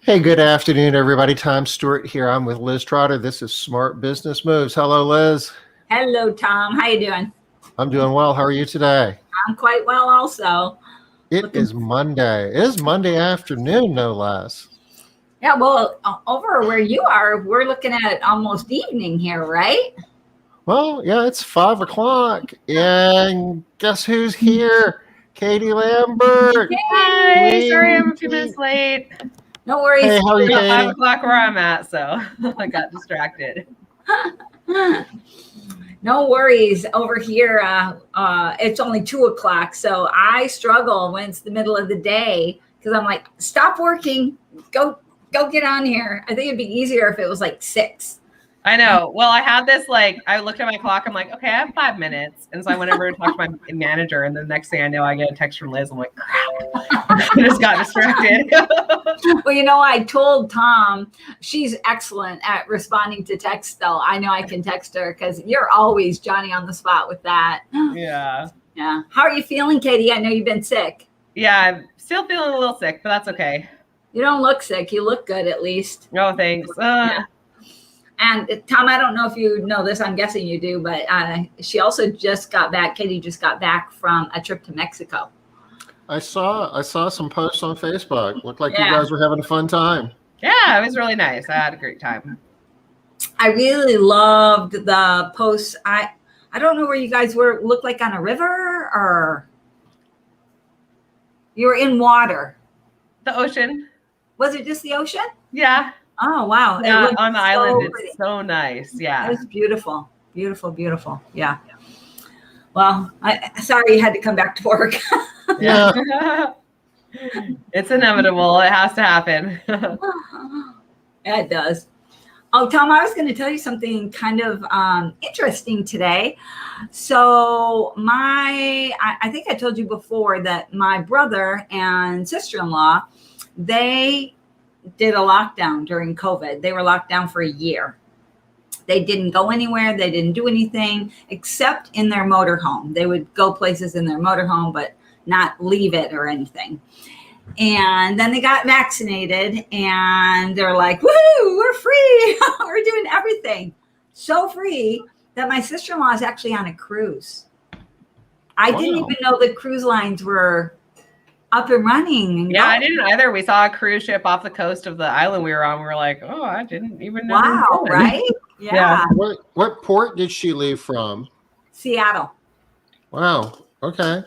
Hey, good afternoon, everybody. Tom Stewart here. I'm with Liz Trotter. This is Smart Business Moves. Hello, Liz. Hello, Tom. How you doing? I'm doing well. How are you today? I'm quite well also. It Looking, is Monday. It is Monday afternoon, no less. yeah, well, over where you are, we're looking at almost evening here, right? Well, yeah, it's 5 o'clock. And guess who's here? Katie Lambert. Hi, sorry I'm Queen a few Pete. minutes late. No worries. Hey, how are you, About Katie? 5 o'clock where I'm at, so I got distracted. No worries. Over here, it's only 2 o'clock, so I struggle when it's the middle of the day because I'm like, stop working, go get on here. I think it'd be easier if it was like 6. I know. Well, I had this I looked at my clock. I'm like, okay, I have 5 minutes, and so I went over and talked to my manager, and the next thing I know, I get a text from Liz. I'm like, crap, I just got distracted. Well, I told Tom she's excellent at responding to text, though. I know I can text her because you're always Johnny on the spot with that. Yeah. Yeah. How are you feeling, Katie? I know you've been sick. Yeah, I'm still feeling a little sick, but that's okay. You don't look sick. You look good, at least. No, thanks. Yeah. And Tom, I don't know if you know this. I'm guessing you do, but she also just got back. Katie just got back from a trip to Mexico. I saw some posts on Facebook. Looked like Yeah. you guys were having a fun time. Yeah, it was really nice. I had a great time. I really loved the posts. I don't know where you guys were. Looked like on a river, or you were in water. The ocean. Was it just the ocean? Yeah. Oh, wow. Yeah, It looked on the so island, pretty. it's so nice. Yeah. It was beautiful. Beautiful, beautiful. Yeah. Well, sorry you had to come back to work. Yeah. It's inevitable. It has to happen. Yeah, it does. Oh, Tom, I was going to tell you something kind of interesting today. So I think I told you before that my brother and sister-in-law, they did a lockdown during COVID. They were locked down for a year. They didn't go anywhere. They didn't do anything except in their motorhome. They would go places in their motorhome, but not leave it or anything. And then they got vaccinated and they're like, woohoo, we're free. We're doing everything. So free that my sister-in-law is actually on a cruise. I didn't even know the cruise lines were up and running. Yeah, I didn't either. We saw a cruise ship off the coast of the island we were on. We were like, oh, I didn't even know. Wow, right? Yeah. What port did she leave from? Seattle. Wow. Okay.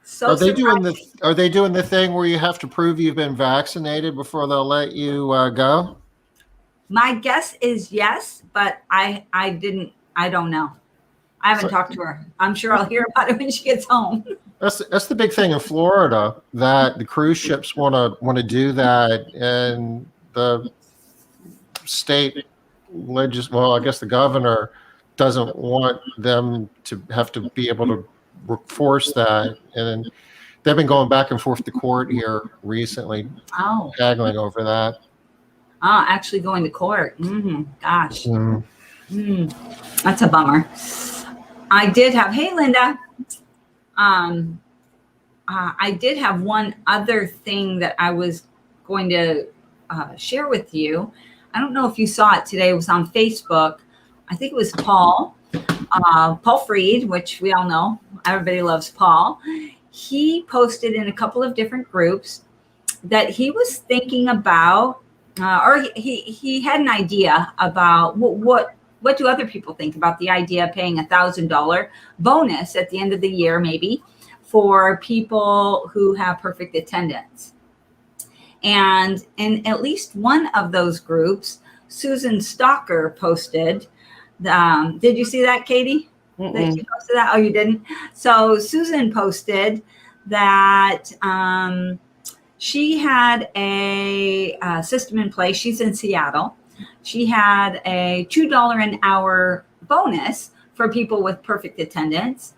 So Are they doing the thing where you have to prove you've been vaccinated before they'll let you go? My guess is yes, but I don't know. I haven't talked to her. I'm sure I'll hear about it when she gets home. That's the big thing in Florida, that the cruise ships want to do that, and the state I guess the governor doesn't want them to have to be able to force that, and they've been going back and forth to court here recently, haggling over that. Oh, actually going to court. Gosh. That's a bummer. I did have, hey, Linda. I did have one other thing that I was going to share with you. I don't know if you saw it today. It was on Facebook. I think it was Paul Freed, which we all know. Everybody loves Paul. He posted in a couple of different groups that he was thinking about, or he had an idea about what do other people think about the idea of paying $1,000 bonus at the end of the year, maybe, for people who have perfect attendance. And in at least one of those groups, Susan Stalker posted. Did you see that, Katie? That she posted that? Oh, you didn't? So Susan posted that she had a system in place. She's in Seattle. She had a $2 an hour bonus for people with perfect attendance.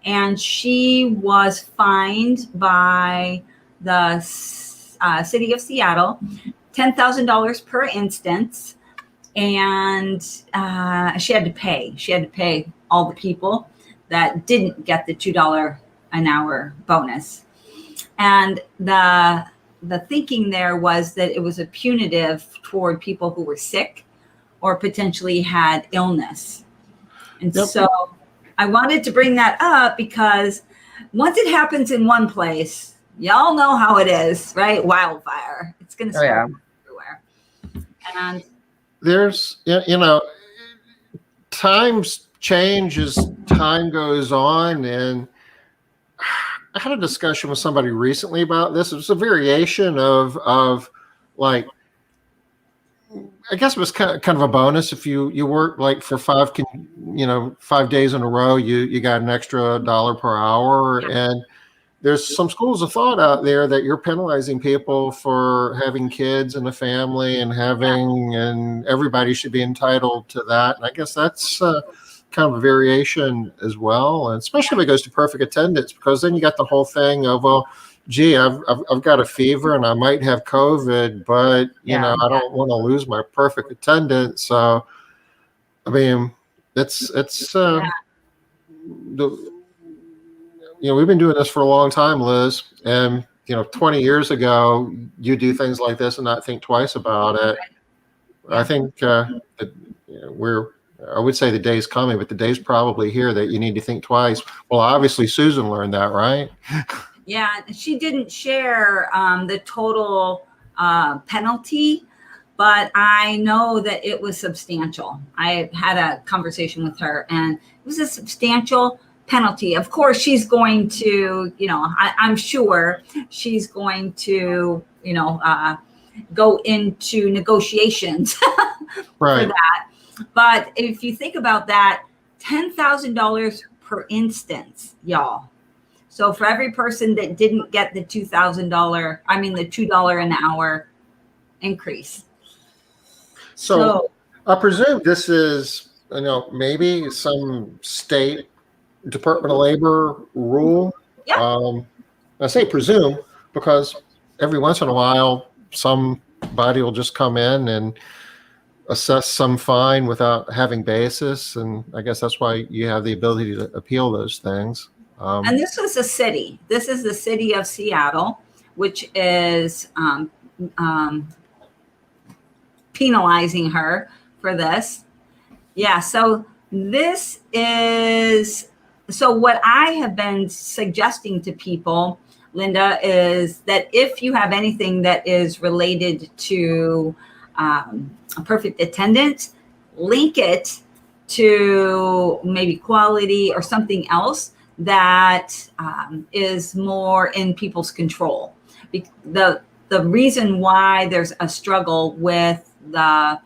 And she was fined by the city of Seattle $10,000 per instance. And she had to pay. She had to pay all the people that didn't get the $2 an hour bonus. And the the thinking there was that it was a punitive toward people who were sick or potentially had illness. And Yep. so I wanted to bring that up because once it happens in one place, y'all know how it is, right? Wildfire. It's going to spread everywhere. And There's, times change as time goes on. And I had a discussion with somebody recently about this. It was a variation of like, I guess it was kind of a bonus if you work like for 5 days in a row, you got an extra $1 per hour. And there's some schools of thought out there that you're penalizing people for having kids and a family and and everybody should be entitled to that. And I guess that's kind of a variation as well, and especially if it goes to perfect attendance, because then you got the whole thing of, well, gee, I've got a fever and I might have COVID, but I don't want to lose my perfect attendance. So, I mean, it's we've been doing this for a long time, Liz, and 20 years ago, you do things like this and not think twice about it. I think that I would say the day's coming, but the day's probably here that you need to think twice. Well, obviously, Susan learned that, right? Yeah, she didn't share the total penalty, but I know that it was substantial. I had a conversation with her, and it was a substantial penalty. Of course, she's going to, I'm sure she's going to, go into negotiations Right. for that. But if you think about that, $10,000 per instance, y'all. So for every person that didn't get the the $2 an hour increase. So I presume this is, maybe some state Department of Labor rule. Yeah. I say presume because every once in a while, somebody will just come in and assess some fine without having basis. And I guess that's why you have the ability to appeal those things. And this was a city. This is the city of Seattle, which is penalizing her for this. Yeah. So what I have been suggesting to people, Linda, is that if you have anything that is related to a perfect attendance, link it to maybe quality or something else that is more in people's control. The reason why there's a struggle with what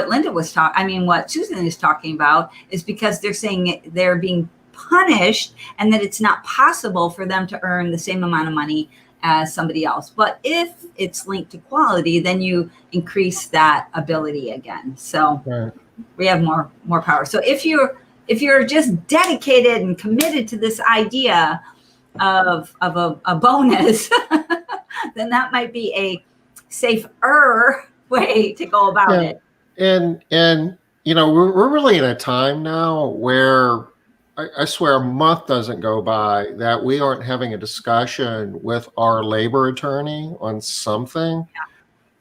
Linda was what Susan is talking about is because they're saying they're being punished and that it's not possible for them to earn the same amount of money as somebody else. But if it's linked to quality, then you increase that ability again. So we have more power. So if you're just dedicated and committed to this idea of a bonus, then that might be a safer way to go about it. And we're really in a time now where I swear a month doesn't go by that we aren't having a discussion with our labor attorney on something.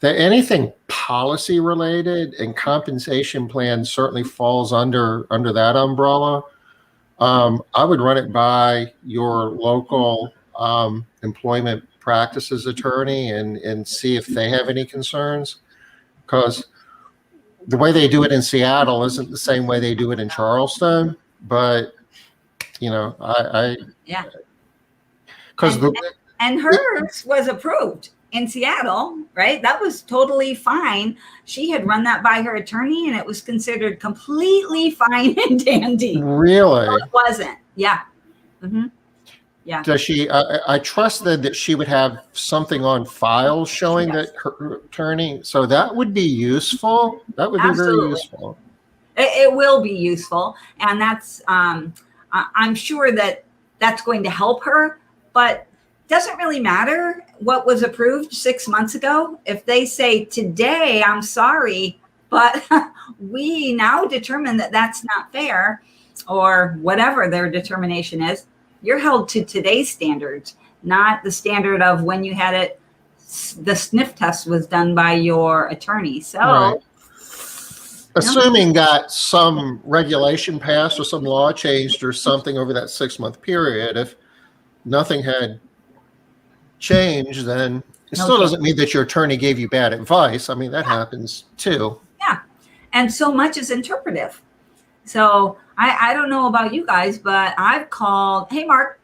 That anything policy related and compensation plan certainly falls under that umbrella. I would run it by your local employment practices attorney and see if they have any concerns, because the way they do it in Seattle isn't the same way they do it in Charleston. But and hers was approved in Seattle, right? That was totally fine. She had run that by her attorney and it was considered completely fine and dandy. Really? No, it wasn't. Yeah. Mm-hmm. Yeah. Does she, I trusted that she would have something on file showing that her attorney, so that would be useful. That would be very useful. It will be useful. And that's, I'm sure that that's going to help her, but doesn't really matter what was approved 6 months ago. If they say today, I'm sorry, but we now determine that that's not fair, or whatever their determination is, you're held to today's standards. not the standard of when you had it. The sniff test was done by your attorney. So, Right. Assuming that some regulation passed or some law changed or something over that 6-month period, if nothing had changed, then it still doesn't mean that your attorney gave you bad advice. I mean, that happens too. Yeah. And so much is interpretive. So I don't know about you guys, but I've called, hey, Mark,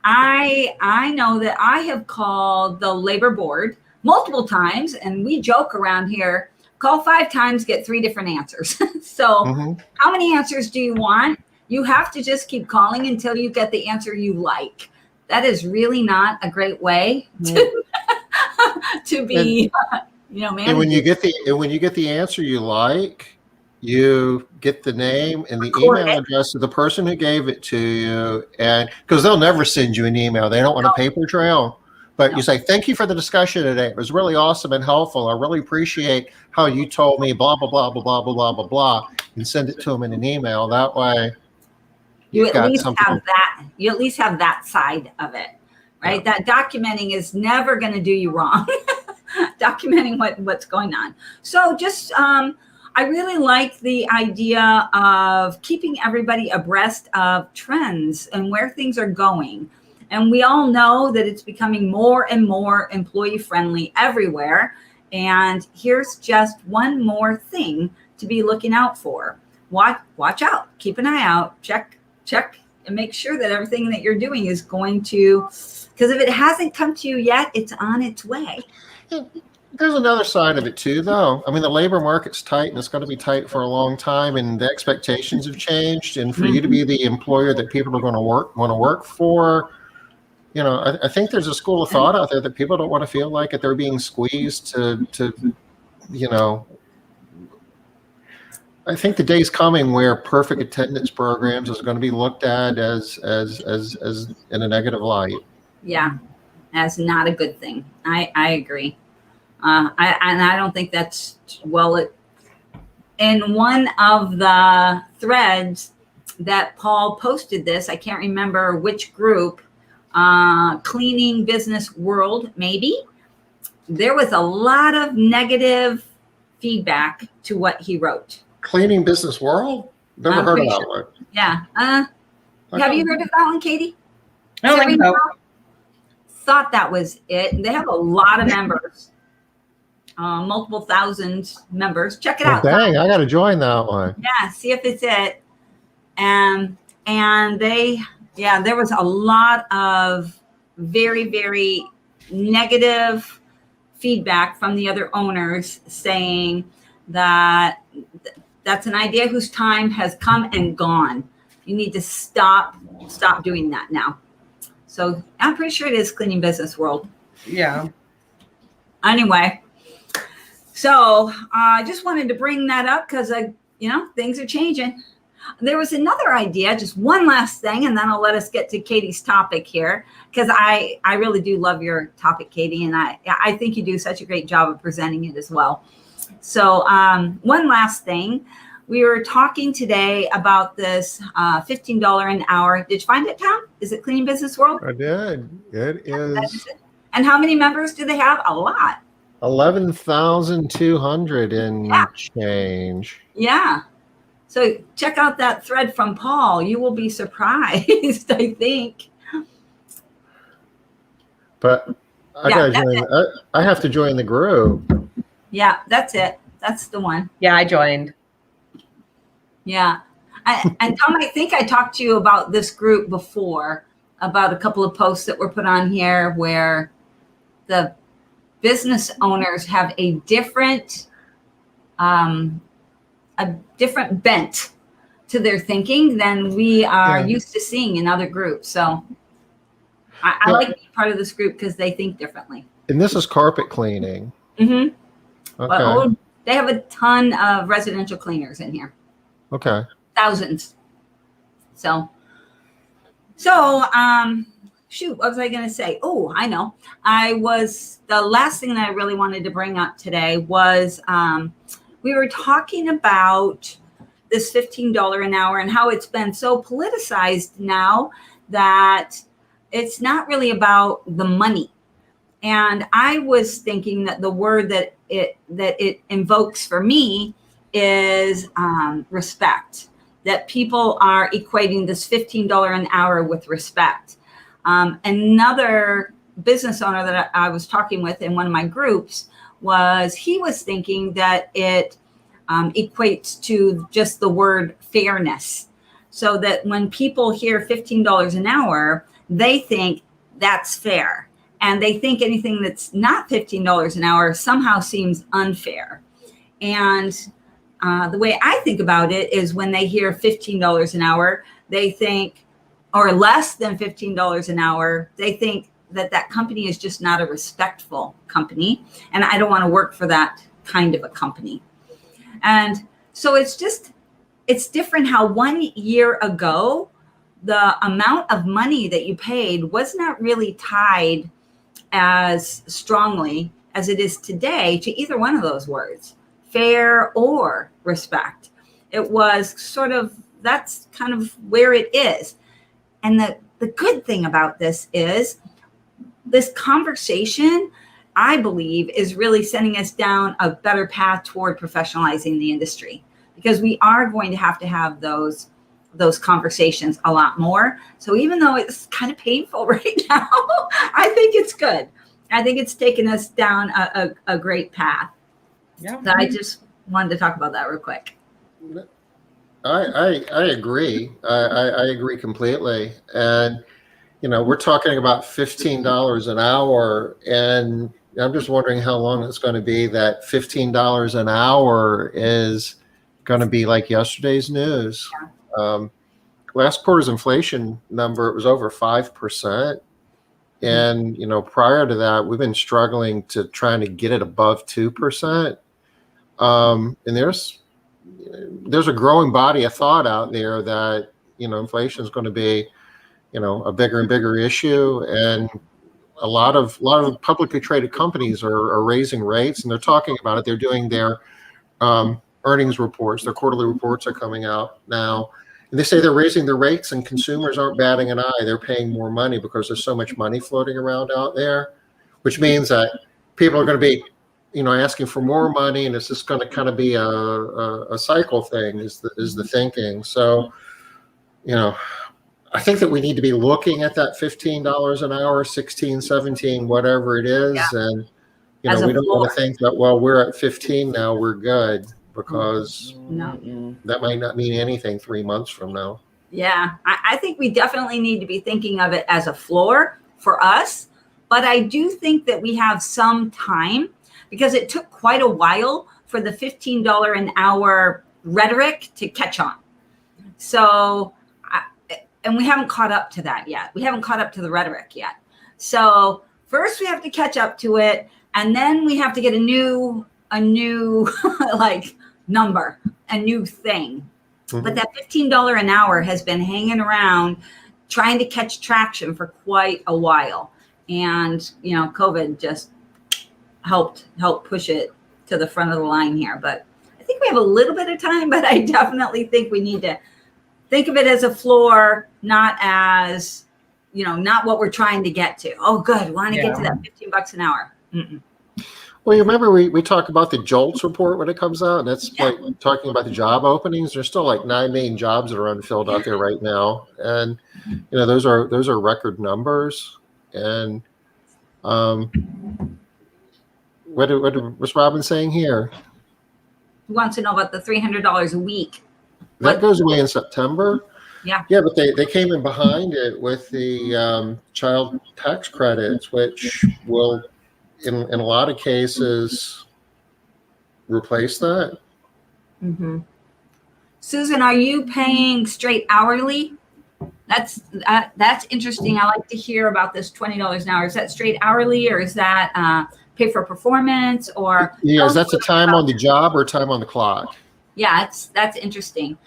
I know that I have called the labor board multiple times, and we joke around here, call 5 times, get 3 different answers. So how many answers do you want? You have to just keep calling until you get the answer you like. That is really not a great way to be, managing. And when you get the answer you like, you get the name and the email address of the person who gave it to you, and because they'll never send you an email, they don't want a paper trail. But you say, thank you for the discussion today. It was really awesome and helpful. I really appreciate how you told me blah, blah, blah, blah, blah, blah, blah, blah, blah, and send it to them in an email. That way you at least have that. You at least have that side of it, right? Yeah. That documenting is never going to do you wrong. Documenting what's going on. So just, I really like the idea of keeping everybody abreast of trends and where things are going. And we all know that it's becoming more and more employee friendly everywhere. And here's just one more thing to be looking out for. Watch out, keep an eye out, check, and make sure that everything that you're doing is going to, because if it hasn't come to you yet, it's on its way. There's another side of it too, though. I mean, the labor market's tight, and it's going to be tight for a long time, and the expectations have changed. And for you to be the employer that people are going to want to work for, I think there's a school of thought out there that people don't want to feel like that they're being squeezed to. I think the day's coming where perfect attendance programs is going to be looked at as in a negative light. Yeah, that's not a good thing. I agree. I don't think that's in one of the threads that Paul posted this, I can't remember which group, Cleaning Business World, maybe. There was a lot of negative feedback to what he wrote. Cleaning Business World? Never heard of that one. Yeah. Have you heard of that one, Katie? I don't think so. Thought that was it. They have a lot of members. Multiple thousand members. Check it out. Dang, I got to join that one. Yeah, see if it's it. And there was a lot of very, very negative feedback from the other owners saying that that's an idea whose time has come and gone. You need to stop doing that now. So I'm pretty sure it is Cleaning Business World. Yeah. Anyway. So I just wanted to bring that up because, things are changing. There was another idea, just one last thing, and then I'll let us get to Katie's topic here, because I really do love your topic, Katie, and I think you do such a great job of presenting it as well. So one last thing. We were talking today about this $15 an hour. Did you find it, Tom? Is it Cleaning Business World? I did. It is. And how many members do they have? A lot. 11,200 and change. Yeah. So check out that thread from Paul. You will be surprised, I think. But I have to join the group. Yeah, that's it. That's the one. Yeah, I joined. Yeah. And Tom, I think I talked to you about this group before, about a couple of posts that were put on here where the business owners have a different bent to their thinking than we are used to seeing in other groups. So I like being part of this group because they think differently. And this is carpet cleaning. Mm-hmm. Okay. But, they have a ton of residential cleaners in here. Okay. Thousands. So, shoot, what was I going to say? Oh, I know. The last thing that I really wanted to bring up today was we were talking about this $15 an hour and how it's been so politicized now that it's not really about the money. And I was thinking that the word that it invokes for me is respect. That people are equating this $15 an hour with respect. Another business owner that I was talking with in one of my groups he was thinking that it equates to just the word fairness. So that when people hear $15 an hour, they think that's fair. And they think anything that's not $15 an hour somehow seems unfair. And the way I think about it is when they hear $15 an hour, they think, or less than $15 an hour, they think that company is just not a respectful company. And I don't want to work for that kind of a company. And so it's different how 1 year ago, the amount of money that you paid was not really tied as strongly as it is today to either one of those words, fair or respect. It was that's kind of where it is. And the good thing about this is this conversation, I believe, is really sending us down a better path toward professionalizing the industry, because we are going to have those conversations a lot more. So even though it's kind of painful right now, I think it's good. I think it's taken us down a great path. Yeah. So I just wanted to talk about that real quick. I agree. I agree completely. And, we're talking about $15 an hour, and I'm just wondering how long it's going to be that $15 an hour is going to be like yesterday's news. Last quarter's inflation number, it was over 5%. And, prior to that, we've been struggling to trying to get it above 2%. And there's a growing body of thought out there that, inflation is going to be, a bigger and bigger issue. And a lot of publicly traded companies are raising rates, and they're talking about it. They're doing their earnings reports. Their quarterly reports are coming out now. And they say they're raising their rates, and consumers aren't batting an eye. They're paying more money because there's so much money floating around out there, which means that people are going to be, asking for more money, and it's just going to kind of be a cycle thing is the thinking. So, I think that we need to be looking at that $15 an hour, 16, 17, whatever it is. Yeah. And, we don't want to think that, well, we're at 15 now, we're good, because that might not mean anything 3 months from now. Yeah, I think we definitely need to be thinking of it as a floor for us. But I do think that we have some time, because it took quite a while for the $15 an hour rhetoric to catch on. So, and we haven't caught up to that yet. We haven't caught up to the rhetoric yet. So first we have to catch up to it, and then we have to get a new like number, a new thing. Mm-hmm. But that $15 an hour has been hanging around trying to catch traction for quite a while. And, COVID just helped push it to the front of the line here. But I think we have a little bit of time, but I definitely think we need to think of it as a floor, not as, not what we're trying to get to. Oh, good. We want to get to that $15 an hour. Mm-mm. Well, you remember we talk about the JOLTS report when it comes out, and that's like talking about the job openings. There's still like 9 million jobs that are unfilled out there right now. And, those are record numbers. And what's Robin saying here? He wants to know about the $300 a week. That goes away in September. Yeah. Yeah, but they came in behind it with the child tax credits, which will, in a lot of cases, replace that. Mm-hmm. Susan, are you paying straight hourly? That's interesting. I like to hear about this $20 an hour. Is that straight hourly, or is that pay for performance, or? Yeah, that's a time on the job or time on the clock. Yeah, that's interesting.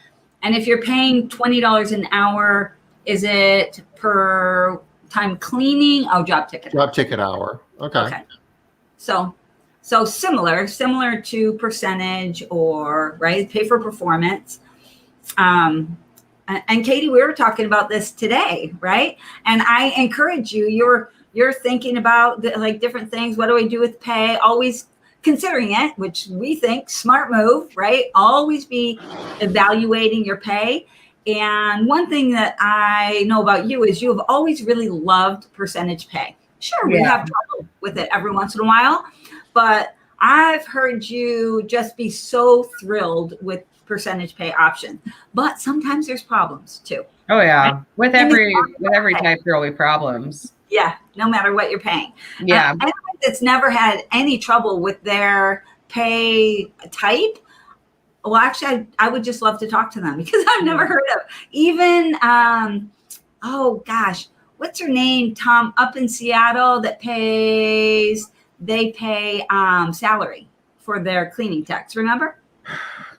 And if you're paying $20 an hour, is it per time cleaning? Oh, job ticket. Job ticket hour. Okay. So similar to percentage, or right, pay for performance. And Katie, we were talking about this today, right? And I encourage you, you're thinking about like different things. What do I do with pay? Always considering it, which we think smart move, right? Always be evaluating your pay. And one thing that I know about you is you have always really loved percentage pay. Sure, we have trouble with it every once in a while, but I've heard you just be so thrilled with percentage pay option. But sometimes there's problems too. Oh yeah, Right? with every type, there will be problems. Yeah, no matter what you're paying. Yeah. Anyone that's never had any trouble with their pay type, well, actually, I would just love to talk to them because I've never heard of even, oh gosh, what's her name, Tom, up in Seattle that they pay salary for their cleaning techs, remember?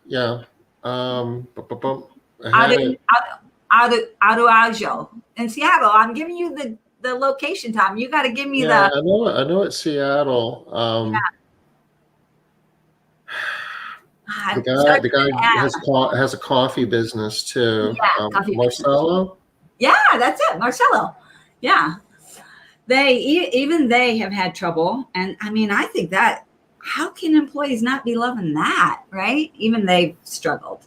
Yeah. Ajo in Seattle. I'm giving you the location, Tom. You got to give me I know it's Seattle. The guy has a coffee business too. Yeah, Marcelo. Business. Yeah, that's it, Marcelo. Yeah, even they have had trouble, and I mean, I think that how can employees not be loving that, right? Even they've struggled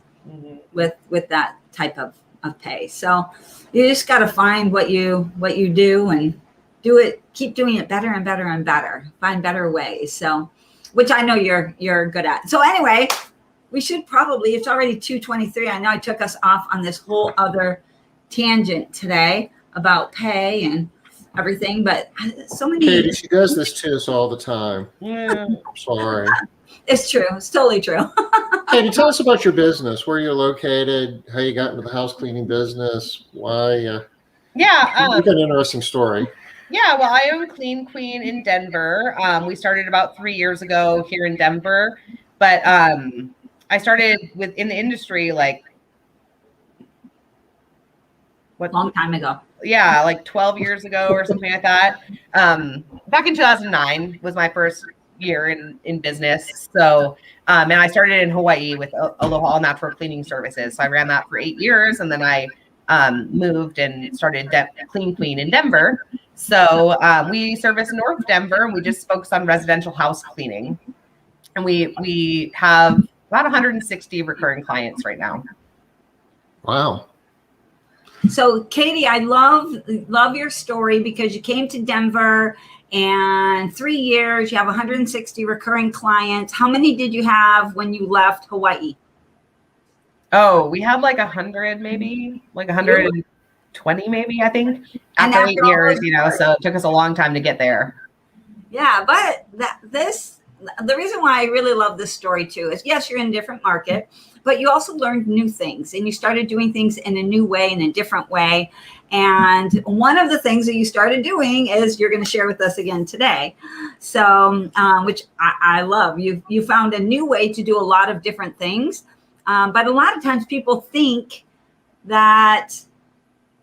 with that type of pay. So you just got to find what you do and do it. Keep doing it better and better and better. Find better ways. So, which I know you're good at. So anyway, we should probably. It's already 2:23. I know I took us off on this whole other tangent today about pay and everything, but so many. Katie, she does this to us all the time. Yeah. Sorry. It's true. It's totally true. Katie, tell us about your business, where you're located, how you got into the house cleaning business, why. You've got an interesting story. Yeah, well, I own Clean Queen in Denver. We started about 3 years ago here in Denver, but I started in the industry like long time ago. Yeah, like 12 years ago or something like that. Back in 2009 was my first year in business. So, and I started in Hawaii with Aloha All Natural Cleaning Services. So I ran that for 8 years, and then I moved and started Clean Queen in Denver. So we service North Denver, and we just focus on residential house cleaning. And we have about 160 recurring clients right now. Wow. So Katie, I love your story because you came to Denver and 3 years, you have 160 recurring clients. How many did you have when you left Hawaii? Oh, we had like 100, maybe like 120, maybe, I think, after 8 years, so it took us a long time to get there. Yeah, but the reason why I really love this story too is, yes, you're in a different market, but you also learned new things and you started doing things in a new way, in a different way. And one of the things that you started doing is you're going to share with us again today. So, which I love. You found a new way to do a lot of different things. But a lot of times people think that,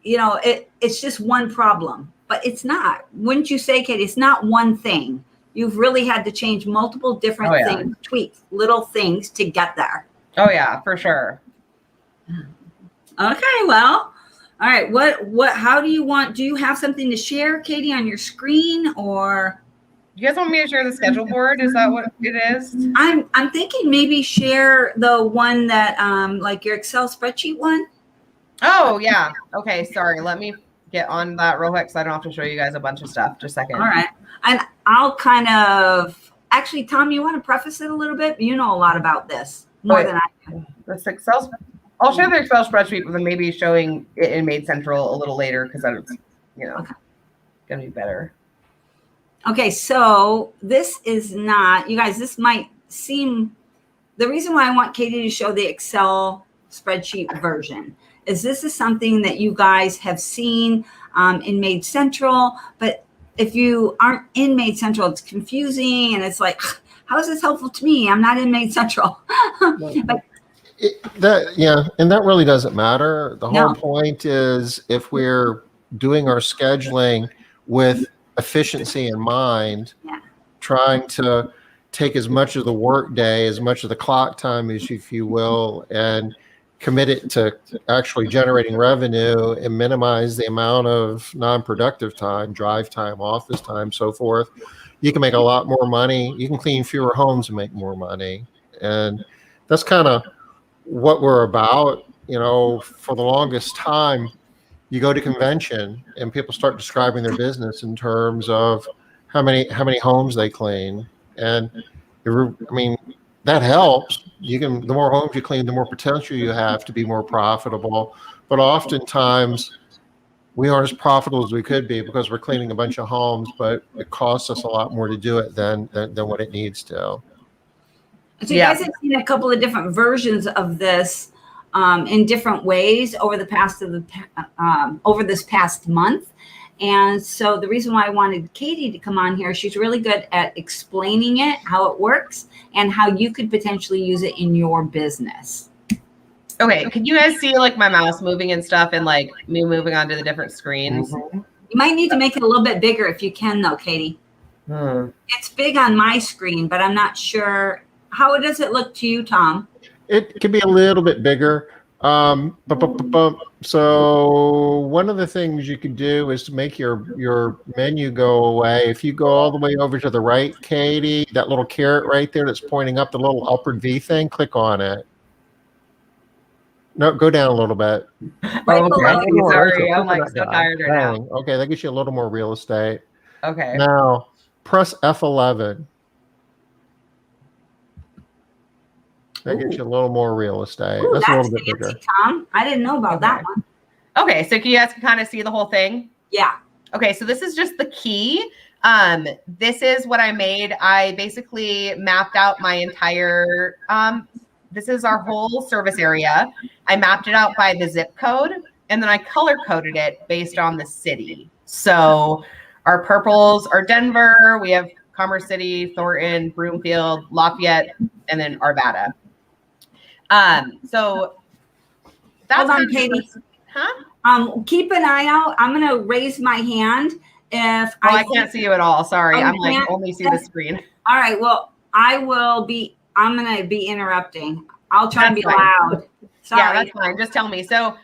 it's just one problem, but it's not. Wouldn't you say, Katie, it's not one thing. You've really had to change multiple different things, tweak little things to get there. Oh yeah, for sure. Okay, well, all right. How do you have something to share, Katie, on your screen, or? You guys want me to share the schedule board? Is that what it is? I'm thinking maybe share the one that, like your Excel spreadsheet one. Oh yeah. Okay. Sorry. Let me get on that real quick so I don't have to show you guys a bunch of stuff. Just a second. All right. And I'll actually, Tom, you want to preface it a little bit? You know a lot about this more than I do. This Excel. I'll share the Excel spreadsheet, but then maybe showing it in Made Central a little later because then it's, gonna be better. Okay, so this is not, you guys, this might seem, the reason why I want Katie to show the Excel spreadsheet version is this is something that you guys have seen in Made Central, but if you aren't in Made Central, it's confusing and it's like, how is this helpful to me? I'm not in Made Central. But and that really doesn't matter. The whole point is if we're doing our scheduling with efficiency in mind, trying to take as much of the work day, as much of the clock time as if you will, and commit it to actually generating revenue and minimize the amount of non-productive time, drive time, office time, so forth, you can make a lot more money. You can clean fewer homes and make more money. And that's kind of what we're about. For the longest time, you go to convention and people start describing their business in terms of how many homes they clean. And that helps. The more homes you clean, the more potential you have to be more profitable. But oftentimes we aren't as profitable as we could be because we're cleaning a bunch of homes, but it costs us a lot more to do it than what it needs to. So you guys have seen a couple of different versions of this in different ways over this past month. And so the reason why I wanted Katie to come on here, she's really good at explaining it, how it works, and how you could potentially use it in your business. Okay, can you guys see like my mouse moving and stuff and like me moving onto the different screens? You might need to make it a little bit bigger if you can though, Katie. It's big on my screen, but I'm not sure. How does it look to you, Tom? It can be a little bit bigger. So one of the things you can do is to make your menu go away. If you go all the way over to the right, Katie, that little carrot right there that's pointing up, the little upward V thing, click on it. No, go down a little bit. Sorry, I'm like so tired right now. Okay, that gives you a little more real estate. Okay. Now press F11. That gets you a little more real estate. Ooh, that's a little bit bigger. Tom, I didn't know about that one. Okay, so can you guys kind of see the whole thing? Yeah. Okay, so this is just the key. This is what I made. I basically mapped out my entire, this is our whole service area. I mapped it out by the zip code, and then I color coded it based on the city. So our purples are Denver. We have Commerce City, Thornton, Broomfield, Lafayette, and then Arvada. So that's Hold on, Katie. Keep an eye out. I'm going to raise my hand. If I can't see you at all. Sorry. I'm like only see the screen. All right. Well, I'm going to be interrupting. I'll try and be loud. Sorry. Yeah, that's fine. Just tell me. So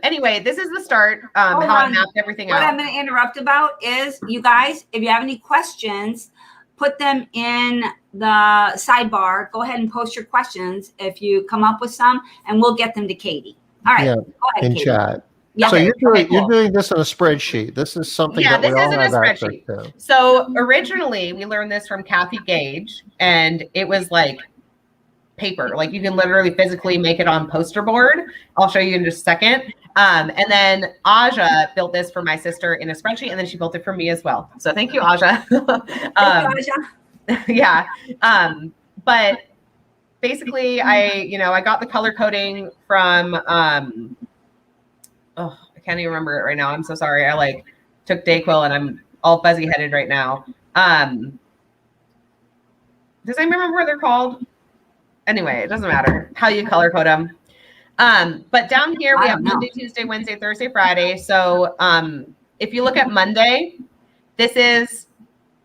anyway, this is the start, how I mapped everything out. What I'm going to interrupt about is, you guys, if you have any questions, put them in the sidebar. Go ahead and post your questions if you come up with some, and we'll get them to Katie. All right. Yeah, go ahead, in Katie. chat. Yeah. So you're doing this in a spreadsheet. This is something that we all have access to. So originally we learned this from Kathy Gage, and it was like paper. Like you can literally physically make it on poster board. I'll show you in just a second. And then Aja built this for my sister in a spreadsheet, and then she built it for me as well. So thank you, Aja. Thank you, Aja. Yeah. But basically I got the color coding from, I can't even remember it right now. I'm so sorry. I like took Dayquil and I'm all fuzzy headed right now. Does anybody remember what they're called? Anyway, it doesn't matter how you color code them. But down here we have Monday, Tuesday, Wednesday, Thursday, Friday. So if you look at Monday, this is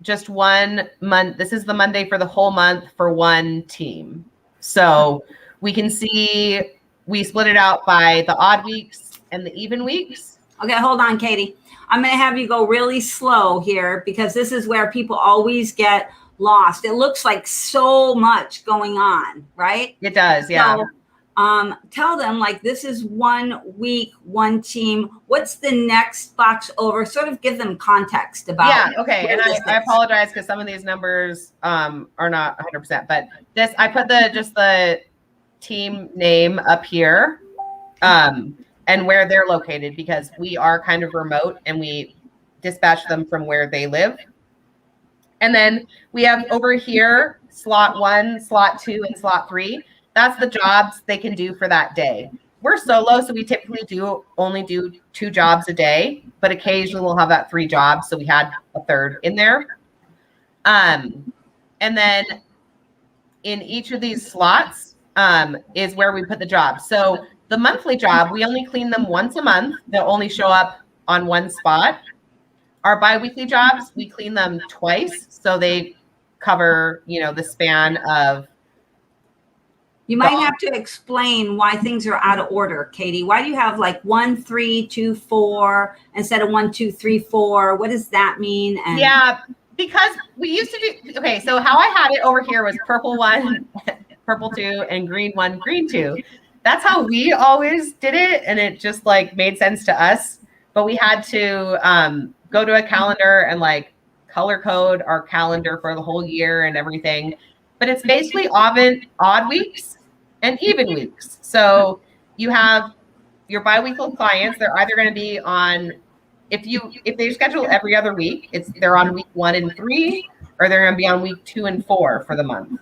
just 1 month. This is the Monday for the whole month for one team. So we can see we split it out by the odd weeks and the even weeks. Okay, hold on, Katie. I'm going to have you go really slow here because this is where people always get lost. It looks like so much going on, right? It does, yeah. So, tell them like this is 1 week, one team. What's the next box over? Sort of give them context about. Yeah, okay. And I apologize because some of these numbers are not 100%. But this, I put the team name up here and where they're located because we are kind of remote and we dispatch them from where they live. And then we have over here slot 1, slot 2, and slot 3. That's the jobs they can do for that day. We're solo, so we typically only do 2 jobs a day, but occasionally we'll have that 3 jobs. So we had a third in there. And then in each of these slots is where we put the jobs. So the monthly job, we only clean them once a month. They'll only show up on one spot. Our biweekly jobs, we clean them twice. So they cover, the span of You might have to explain why things are out of order, Katie. Why do you have like 1, 3, 2, 4 instead of 1, 2, 3, 4? What does that mean? And yeah, because we used to do, okay, so how I had it over here was purple 1, purple 2, and green 1, green 2. That's how we always did it. And it just like made sense to us. But we had to go to a calendar and like color code our calendar for the whole year and everything. But it's basically odd weeks and even weeks. So you have your biweekly clients. They're either going to be on, if they schedule every other week, they're on week 1 and 3, or they're going to be on week 2 and 4 for the month.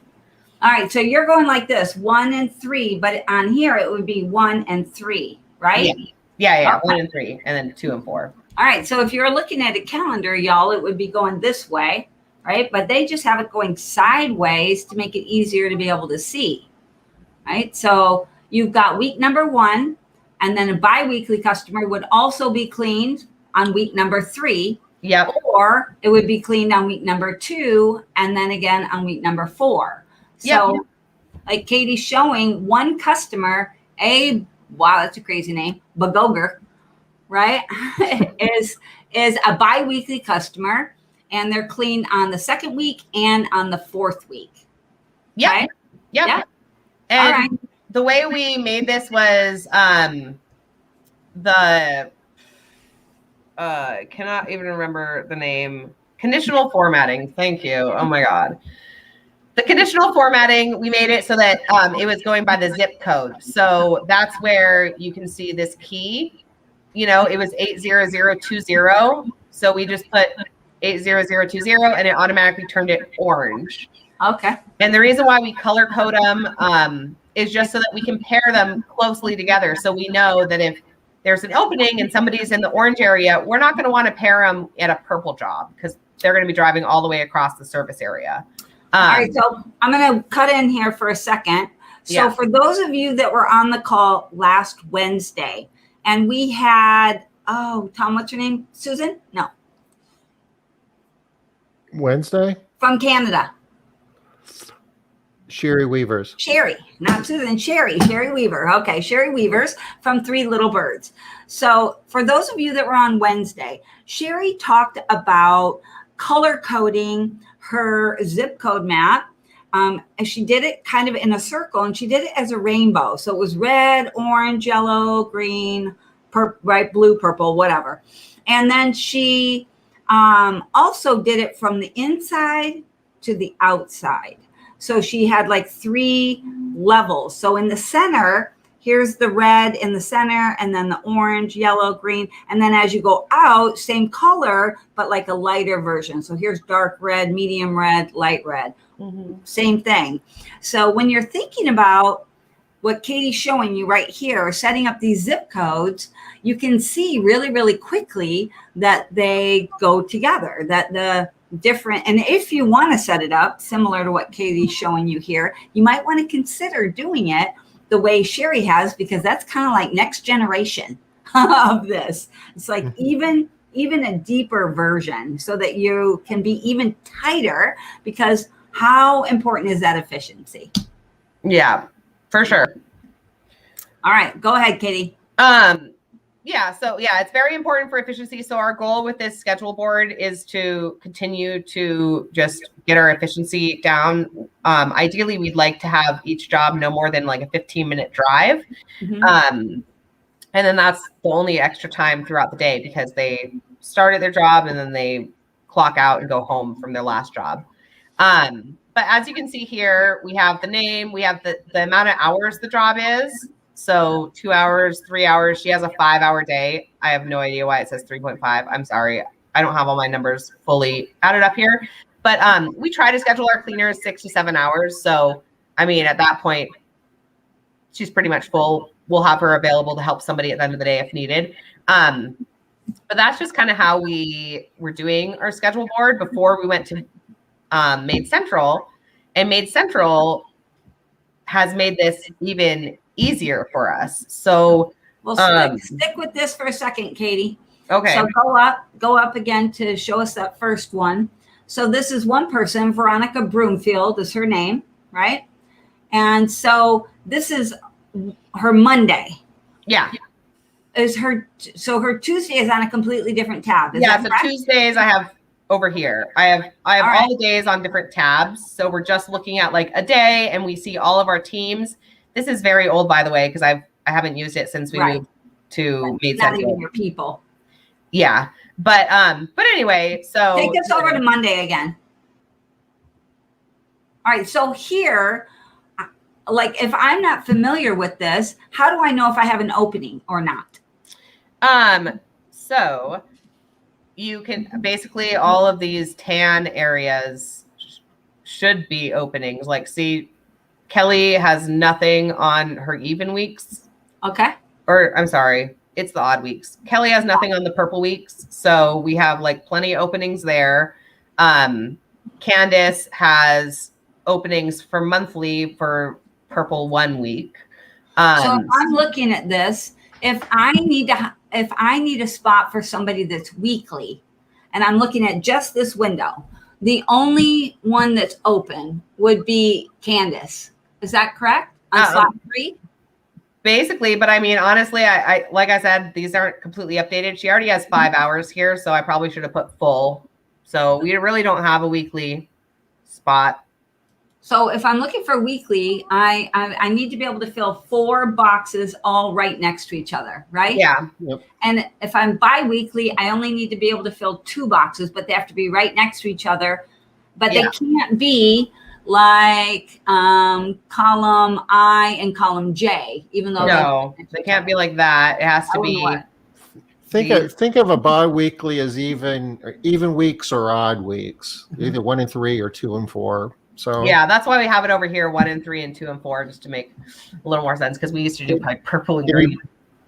all right, so you're going like this, 1 and 3, but on here it would be 1 and 3, right? Yeah. Okay. 1 and 3, and then 2 and 4. All right, so if you're looking at a calendar, y'all, it would be going this way, right? But they just have it going sideways to make it easier to be able to see, right? So you've got week number 1, and then a biweekly customer would also be cleaned on week number 3. Yep. Or it would be cleaned on week number 2, and then again on week number 4. So like Katie's showing, one customer, wow, that's a crazy name, Bagoger, right? is a bi-weekly customer, and they're cleaned on the 2nd week and on the 4th week. Yep. Right? Yep. Yeah. And All right. the way we made this was cannot even remember the name. Conditional formatting. Thank you. Oh my God. The conditional formatting, we made it so that it was going by the zip code. So that's where you can see this key. You know, it was 80020. So we just put 80020 and it automatically turned it orange. Okay. And the reason why we color code them is just so that we can pair them closely together. So we know that if there's an opening and somebody's in the orange area, we're not going to want to pair them at a purple job because they're going to be driving all the way across the service area. All right, so I'm going to cut in here for a second. So for those of you that were on the call last Wednesday, and we had, Tom, what's your name? Susan? No. Wednesday? From Canada. Sherry Weavers. Sherry, not Susan, Sherry Weaver. Okay, Sherry Weavers from Three Little Birds. So for those of you that were on Wednesday, Sherry talked about color coding her zip code map. And she did it kind of in a circle, and she did it as a rainbow. So it was red, orange, yellow, green, right, blue, purple, whatever. And then she also did it from the inside to the outside. So she had like 3 levels. So in the center, here's the red in the center, and then the orange, yellow, green. And then as you go out, same color, but like a lighter version. So here's dark red, medium red, light red. Mm-hmm. Same thing. So when you're thinking about what Katie's showing you right here, setting up these zip codes, you can see really, really quickly that they go together, that the different, and if you want to set it up similar to what Katie's showing you here, you might want to consider doing it the way Sherry has, because that's kind of like next generation of this. It's like even a deeper version so that you can be even tighter, because how important is that efficiency? Yeah, for sure. All right, go ahead, Katie. It's very important for efficiency. So our goal with this schedule board is to continue to just get our efficiency down. Ideally, we'd like to have each job no more than like a 15-minute drive. Mm-hmm. And then that's the only extra time throughout the day, because they started their job and then they clock out and go home from their last job. But as you can see here, we have the name, we have the amount of hours the job is. So 2 hours, 3 hours. She has a 5-hour day. I have no idea why it says 3.5. I'm sorry. I don't have all my numbers fully added up here. But we try to schedule our cleaners 6 to 7 hours. So, I mean, at that point, she's pretty much full. We'll have her available to help somebody at the end of the day if needed. But that's just kind of how we were doing our schedule board before we went to Made Central. And Made Central has made this even easier for us. So we'll stick with this for a second, Katie. Okay. So go up again to show us that first one. So this is one person, Veronica Broomfield is her name, right? And so this is her Monday. Yeah. So her Tuesday is on a completely different tab. Is Yeah. that So correct? Tuesdays I have over here. I have all right. the days on different tabs. So we're just looking at like a day and we see all of our teams. This is very old, by the way, because I haven't used it since we moved to Maid Not Central. even your people. Yeah. But anyway, so take us over to Monday again. All right. So here, like if I'm not familiar with this, how do I know if I have an opening or not? So you can basically all of these tan areas should be openings. Like, see, Kelly has nothing on her even weeks. Okay. Or I'm sorry, it's the odd weeks. Kelly has nothing on the purple weeks. So we have like plenty of openings there. Candace has openings for monthly for purple 1 week. So if I'm looking at this, if I need a spot for somebody that's weekly, and I'm looking at just this window, the only one that's open would be Candace. Is that correct? On slot 3? Basically, but I mean, honestly, I like I said, these aren't completely updated. She already has 5 hours here, so I probably should have put full. So we really don't have a weekly spot. So if I'm looking for weekly, I need to be able to fill 4 boxes all right next to each other, right? Yeah. Yep. And if I'm bi-weekly, I only need to be able to fill 2 boxes, but they have to be right next to each other. But they can't be like column I and column J, even though No, they can't be like that. It has to be. Think of a bi-weekly as even weeks or odd weeks, either 1 and 3 or 2 and 4. So Yeah, that's why we have it over here, 1 and 3 and 2 and 4, just to make a little more sense, because we used to do like purple and green.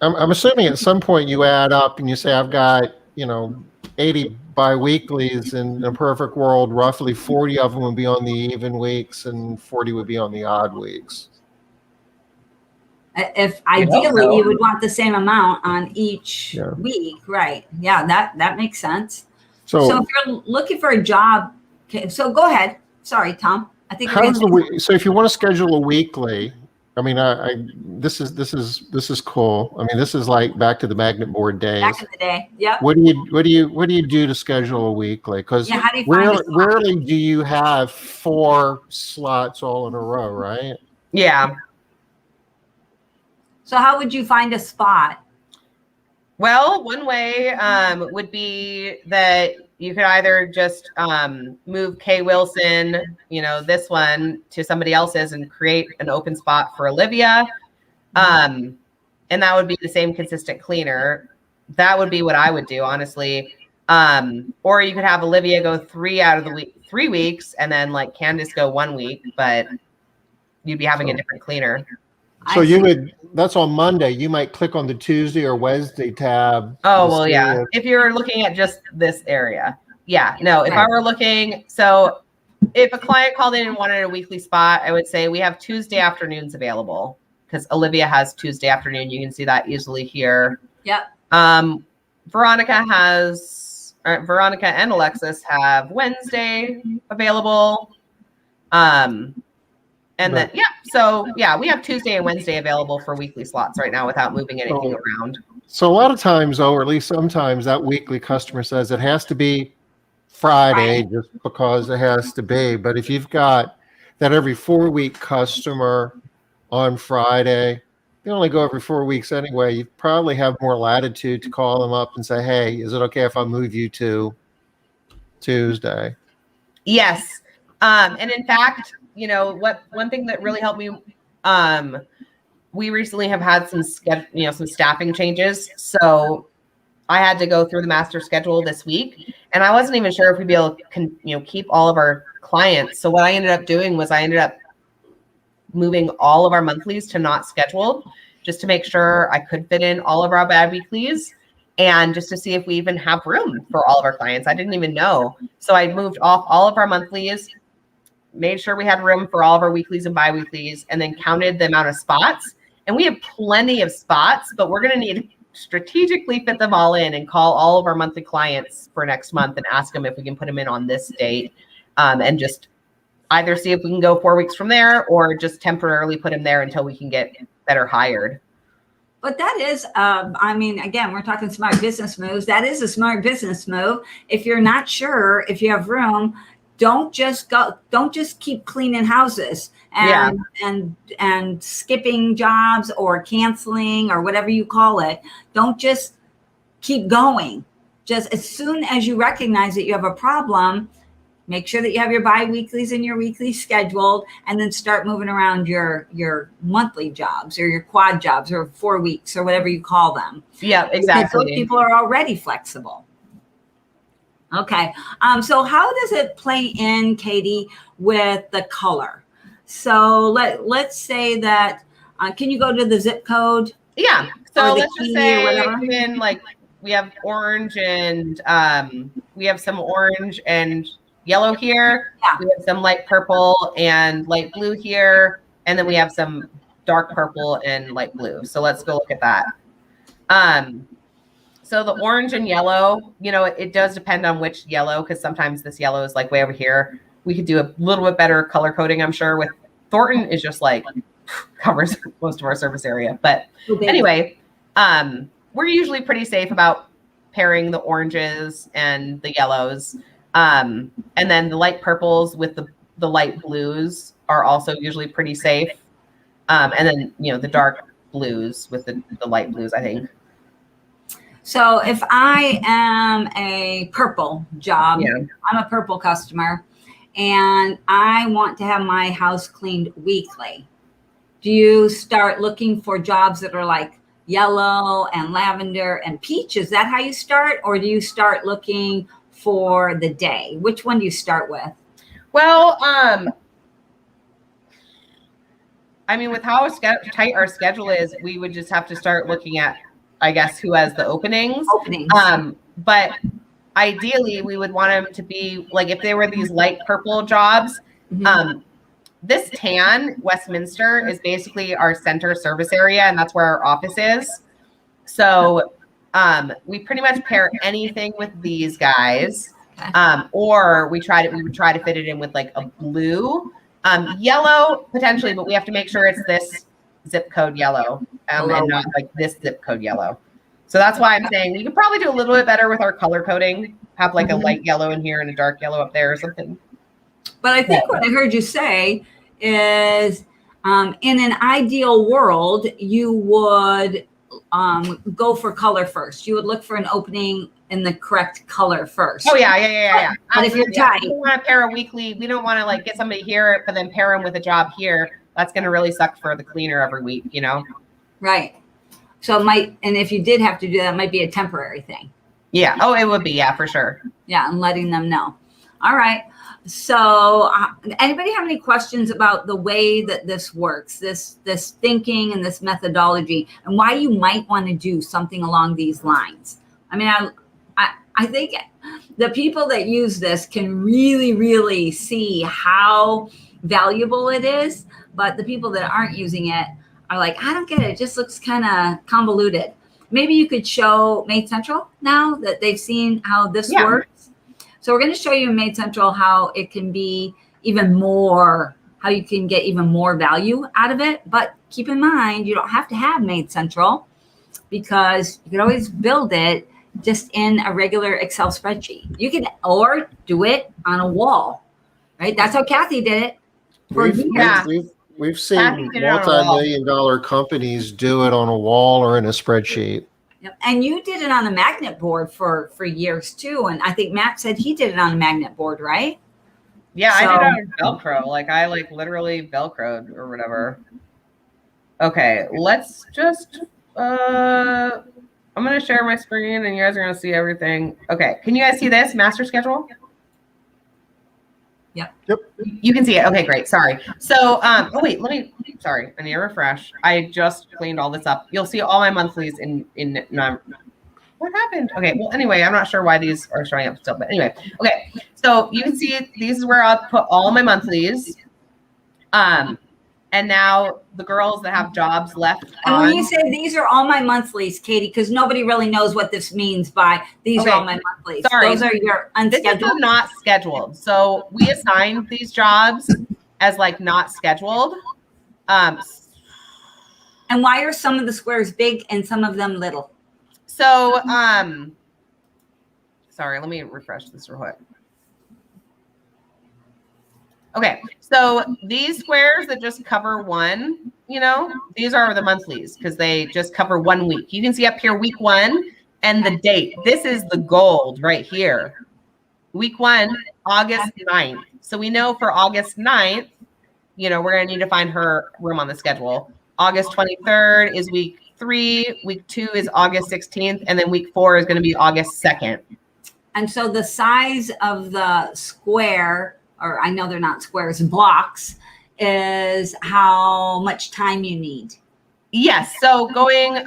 I'm assuming at some point you add up and you say, I've got 80 bi-weeklies. In a perfect world, roughly 40 of them would be on the even weeks and 40 would be on the odd weeks. If ideally you would want the same amount on each week, right? Yeah, that makes sense. So if you're looking for a job, okay, so go ahead. Sorry, Tom. I think so if you want to schedule a weekly, I mean, this is cool. I mean, this is like back to the magnet board days. Back in the day, yep. What do you do to schedule a weekly? Because rarely do you have 4 slots all in a row, right? Yeah. So how would you find a spot? Well, one way would be that you could either just move Kay Wilson, this one, to somebody else's and create an open spot for Olivia. And that would be the same consistent cleaner. That would be what I would do, honestly. Or you could have Olivia go 3 weeks, and then like Candace go 1 week, but you'd be having a different cleaner. So that's on Monday. You might click on the Tuesday or Wednesday tab. Oh, well, yeah. If you're looking at just this area. Yeah, no, if I were looking, so if a client called in and wanted a weekly spot, I would say we have Tuesday afternoons available, because Olivia has Tuesday afternoon. You can see that easily here. Yep. Veronica and Alexis have Wednesday available. And then, we have Tuesday and Wednesday available for weekly slots right now without moving anything around. So a lot of times, though, or at least sometimes, that weekly customer says it has to be Friday just because it has to be. But if you've got that every 4-week customer on Friday, they only go every 4 weeks anyway. You probably have more latitude to call them up and say, hey, is it okay if I move you to Tuesday? Yes. And in fact, one thing that really helped me, we recently have had some staffing changes. So I had to go through the master schedule this week, and I wasn't even sure if we'd be able to, keep all of our clients. So what I ended up doing was I ended up moving all of our monthlies to not scheduled, just to make sure I could fit in all of our bi-weeklies, and just to see if we even have room for all of our clients. I didn't even know. So I moved off all of our monthlies, made sure we had room for all of our weeklies and bi-weeklies, and then counted the amount of spots. And we have plenty of spots, but we're going to need to strategically fit them all in and call all of our monthly clients for next month and ask them if we can put them in on this date, and just either see if we can go 4 weeks from there or just temporarily put him there until we can get better hired. But that is, I mean, again, we're talking smart business moves. That is a smart business move. If you're not sure if you have room, don't just keep cleaning houses and skipping jobs or canceling or whatever you call it. Don't just keep going. Just as soon as you recognize that you have a problem, make sure that you have your bi-weeklies and your weeklies scheduled, and then start moving around your monthly jobs or your quad jobs or 4 weeks or whatever you call them. Yeah, exactly. Those people are already flexible. Okay. So how does it play in, Katie, with the color? So let's say that, can you go to the zip code? Yeah. So let's just say even like we have orange and we have some orange and yellow here. Yeah. We have some light purple and light blue here. And then we have some dark purple and light blue. So let's go look at that. So the orange and yellow, you know, it does depend on which yellow, because sometimes this yellow is like way over here. We could do a little bit better color coding, I'm sure. With Thornton is just like covers most of our surface area. But anyway, we're usually pretty safe about pairing the oranges and the yellows. And then the light purples with the light blues are also usually pretty safe. And then, you know, the dark blues with the light blues, I think. So if I am a purple job, I'm a purple customer, and I want to have my house cleaned weekly, do you start looking for jobs that are like yellow and lavender and peach? Is that how you start? Or do you start looking for the day? Which one do you start with? Well, I mean, with how tight our schedule is, we would just have to start looking at, I guess, who has the openings. But ideally, we would want them to be like, if they were these light purple jobs, this tan, Westminster, is basically our center service area, and that's where our office is. So we pretty much pair anything with these guys, or we would try to fit it in with like a blue, yellow potentially, but we have to make sure it's this zip code yellow and not like this zip code yellow. So that's why I'm saying we could probably do a little bit better with our color coding, have like a light yellow in here and a dark yellow up there or something. But I think what I heard you say is in an ideal world, you would go for color first. You would look for an opening in the correct color first. Oh yeah. But if you're tight, we want to pair a weekly. We don't want to like get somebody here, but then pair them with a job here. That's going to really suck for the cleaner every week, you know? Right. So it might, and if you did have to do that, it might be a temporary thing. Yeah. Oh, it would be. Yeah, for sure. Yeah. And letting them know. All right. So anybody have any questions about the way that this works, this thinking and this methodology, and why you might want to do something along these lines? I mean, I think the people that use this can really, really see how valuable it is, but the people that aren't using it are like, I don't get it. It just looks kind of convoluted. Maybe you could show Made Central now that they've seen how this works. So we're going to show you in Made Central how it can be even more, how you can get even more value out of it. But keep in mind, you don't have to have Made Central, because you can always build it just in a regular Excel spreadsheet. You can, or do it on a wall, right? That's how Kathy did it. We've seen multi-million-dollar companies do it on a wall or in a spreadsheet. Yep. And you did it on a magnet board for years too. And I think Matt said he did it on a magnet board, right? Yeah, so, I did it on Velcro. Like I literally Velcroed or whatever. Okay, let's just, I'm going to share my screen and you guys are going to see everything. Okay, can you guys see this master schedule? Yep. You can see it. Okay, great. Sorry. So, oh wait, sorry. I need to refresh. I just cleaned all this up. You'll see all my monthlies in what happened? Okay. Well, anyway, I'm not sure why these are showing up still, but anyway. Okay. So you can see these is where I'll put all my monthlies. And now the girls that have jobs left And on. when you say these are all my monthlies, Katie, because nobody really knows what this means by these are all my monthlies. Sorry. Those are your This is unscheduled. not scheduled. So we assigned these jobs as like not scheduled. And why are some of the squares big and some of them little? So, sorry, let me refresh this real quick. Okay, so these squares that just cover one, you know, these are the monthlies because they just cover 1 week. You can see up here week 1 and the date. This is the gold right here. Week 1, August 9th. So we know for August 9th, you know, we're going to need to find her room on the schedule. August 23rd is week 3. Week 2 is August 16th. And then week 4 is going to be August 2nd. And so the size of the square, or I know they're not squares, blocks, is how much time you need. Yes. So going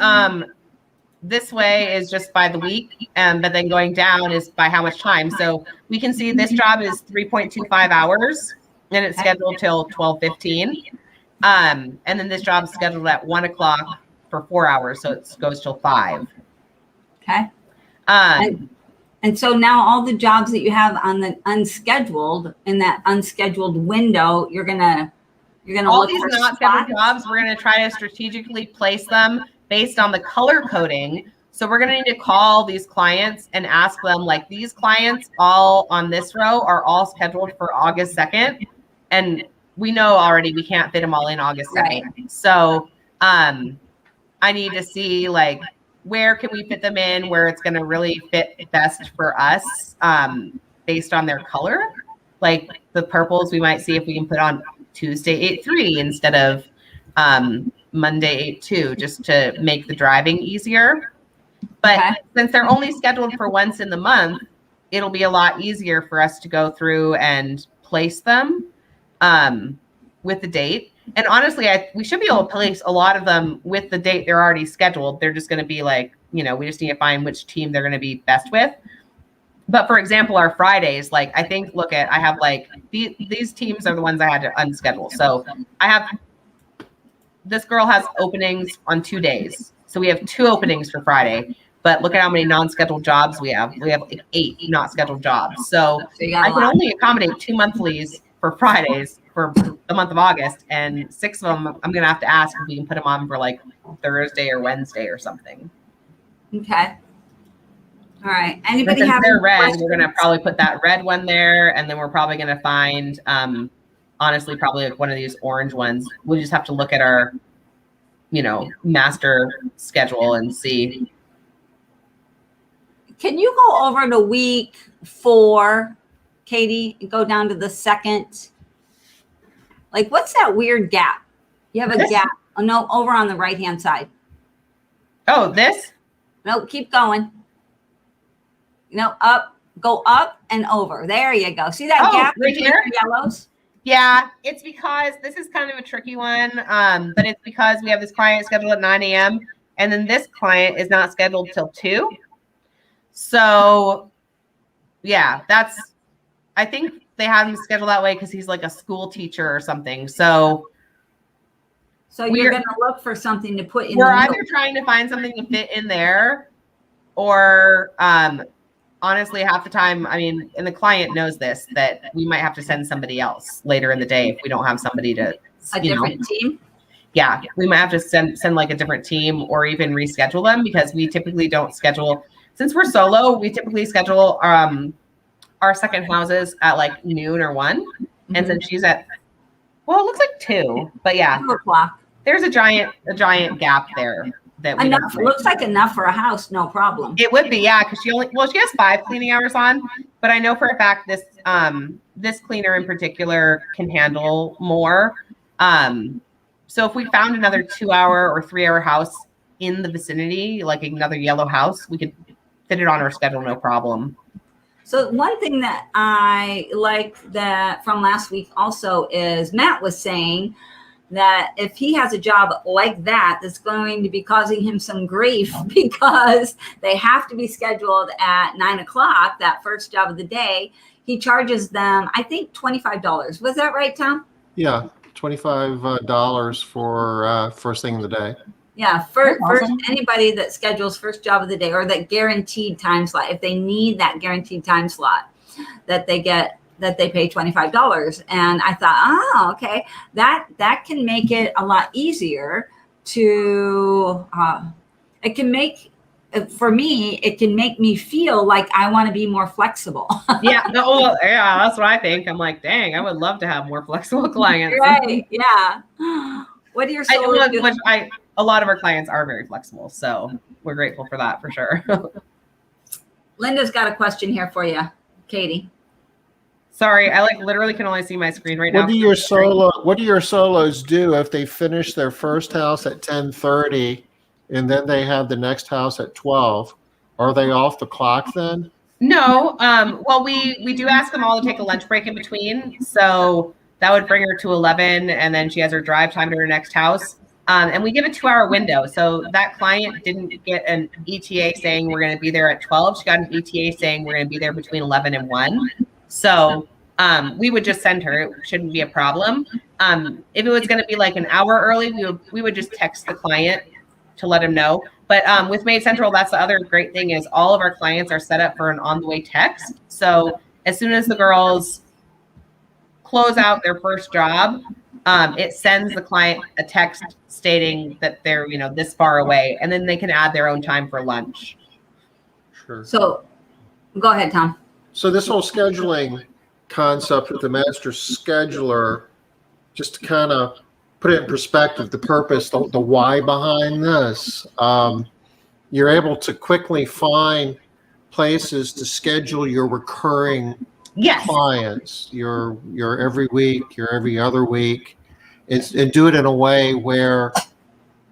this way is just by the week, but then going down is by how much time. So we can see this job is 3.25 hours, and it's scheduled till 12:15. And then this job is scheduled at 1 o'clock for 4 hours, so it goes till 5. Okay. And so now all the jobs that you have on the unscheduled, in that unscheduled window, you're gonna all look these for not scheduled jobs. We're gonna try to strategically place them based on the color coding. So we're gonna need to call these clients and ask them, like, these clients all on this row are all scheduled for August 2nd, and we know already we can't fit them all in August 2nd. Right. So I need to see, like, where can we fit them in where it's going to really fit best for us based on their color. Like the purples, we might see if we can put on Tuesday 8-3 instead of Monday 8-2, just to make the driving easier. But since they're only scheduled for once in the month, it'll be a lot easier for us to go through and place them with the date. And honestly, we should be able to place a lot of them with the date they're already scheduled. They're just going to be like, you know, we just need to find which team they're going to be best with. But for example, our Fridays, like I think, I have like these teams are the ones I had to unschedule. So I have, this girl has openings on 2 days. So we have 2 openings for Friday. But look at how many non-scheduled jobs we have. We have 8 not scheduled jobs. So I can only accommodate 2 monthlies for Fridays for the month of August, and 6 of them I'm going to have to ask if we can put them on for like Thursday or Wednesday or something. Okay. All right. Anybody have they're red, questions? We're going to probably put that red one there, and then we're probably going to find, honestly, probably like one of these orange ones. We'll just have to look at our, you know, master schedule and see. Can you go over to week 4, Katie, and go down to the second? Like, what's that weird gap? You have a gap. Oh, no, over on the right-hand side. Oh, this? No, keep going. No, up. Go up and over. There you go. See that gap right between here? the yellows? Yeah, it's because this is kind of a tricky one, but it's because we have this client scheduled at 9 a.m. and then this client is not scheduled till 2. So, yeah, I think they have him scheduled that way because he's like a school teacher or something. So you're going to look for something to put in. We're either trying to find something to fit in there, or honestly, half the time, I mean, and the client knows this, that we might have to send somebody else later in the day if we don't have somebody to a different team. Yeah, we might have to send like a different team or even reschedule them, because we typically don't schedule. Since we're solo, we typically schedule our second houses at like noon or 1. Mm-hmm. And since she's at, well, it looks like 2, but yeah, 2 o'clock. There's a giant gap there. That we enough looks like enough for a house, no problem. It would be, yeah, because she has 5 cleaning hours on, but I know for a fact this cleaner in particular can handle more. So if we found another 2-hour or 3-hour house in the vicinity, like another yellow house, we could fit it on our schedule, no problem. So one thing that I like that from last week also is Matt was saying that if he has a job like that, that's going to be causing him some grief because they have to be scheduled at 9 o'clock, that first job of the day, he charges them, I think, $25. Was that right, Tom? Yeah. $25 for first thing of the day. Yeah, That's first awesome. anybody that schedules first job of the day or that guaranteed time slot, if they need that guaranteed time slot, that they pay $25. And I thought, oh, okay, that can make it a lot easier to. It can make. For me, it can make me feel like I want to be more flexible. Yeah, well, yeah, that's what I think. I'm like, dang, I would love to have more flexible clients. Right? Yeah. What are your solar? A lot of our clients are very flexible, so we're grateful for that for sure. Linda's got a question here for you, Katie. Sorry, I literally can only see my screen right now. What do your solos do if they finish their first house at 10:30 and then they have the next house at 12? Are they off the clock then? No. Well, we do ask them all to take a lunch break in between. So that would bring her to 11, and then she has her drive time to her next house. And we give a 2-hour window. So that client didn't get an ETA saying we're going to be there at 12. She got an ETA saying we're going to be there between 11 and 1. So we would just send her. It shouldn't be a problem. If it was going to be like an hour early, we would just text the client to let him know. But with Maid Central, that's the other great thing is all of our clients are set up for an on-the-way text. So as soon as the girls close out their first job, it sends the client a text stating that they're, this far away, and then they can add their own time for lunch. Sure. So go ahead, Tom. So this whole scheduling concept with the master scheduler, just to kind of put it in perspective, the purpose, the why behind this, you're able to quickly find places to schedule your recurring clients, your every week, your every other week, and do it in a way where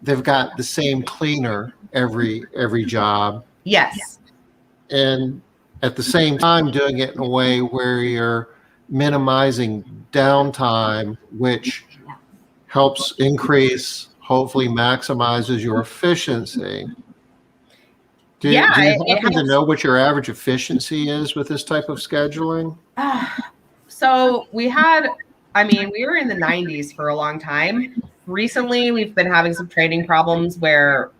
they've got the same cleaner every job. Yes. And at the same time doing it in a way where you're minimizing downtime, which helps increase, hopefully maximizes your efficiency. Do you happen to know what your average efficiency is with this type of scheduling? So we were in the 90s for a long time. Recently, we've been having some training problems where